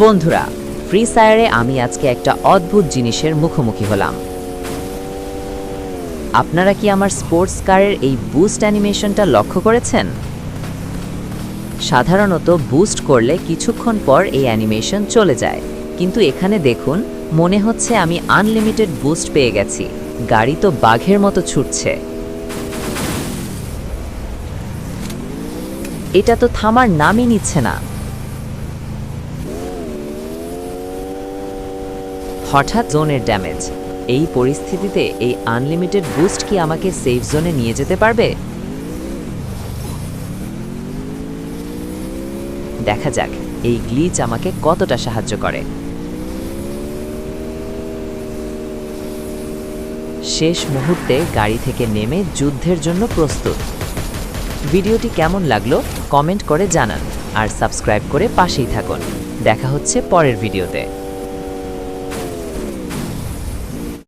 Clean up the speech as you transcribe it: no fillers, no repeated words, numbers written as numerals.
বন্ধুরা, ফ্রি ফায়ারে আমি আজকে একটা অদ্ভুত জিনিসের মুখোমুখি হলাম। আপনারা কি আমার স্পোর্টস কারের এই বুস্ট অ্যানিমেশনটা লক্ষ্য করেছেন? সাধারণত বুস্ট করলে কিছুক্ষণ পর এই অ্যানিমেশন চলে যায়, কিন্তু এখানে দেখুন, মনে হচ্ছে আমি আনলিমিটেড বুস্ট পেয়ে গেছি। গাড়ি তো বাঘের মতো ছুটছে। এটা তো থামার নামই নিচ্ছে না। হঠাৎ জোনের ড্যামেজ। এই পরিস্থিতিতে এই আনলিমিটেড বুস্ট কি আমাকে সেফ জোনে নিয়ে যেতে পারবে? দেখা যাক এই গ্লিচ আমাকে কতটা সাহায্য করে। শেষ মুহূর্তে গাড়ি থেকে নেমে যুদ্ধের জন্য প্রস্তুত। ভিডিওটি কেমন লাগলো কমেন্ট করে জানান, আর সাবস্ক্রাইব করে পাশেই থাকুন। দেখা হচ্ছে পরের ভিডিওতে।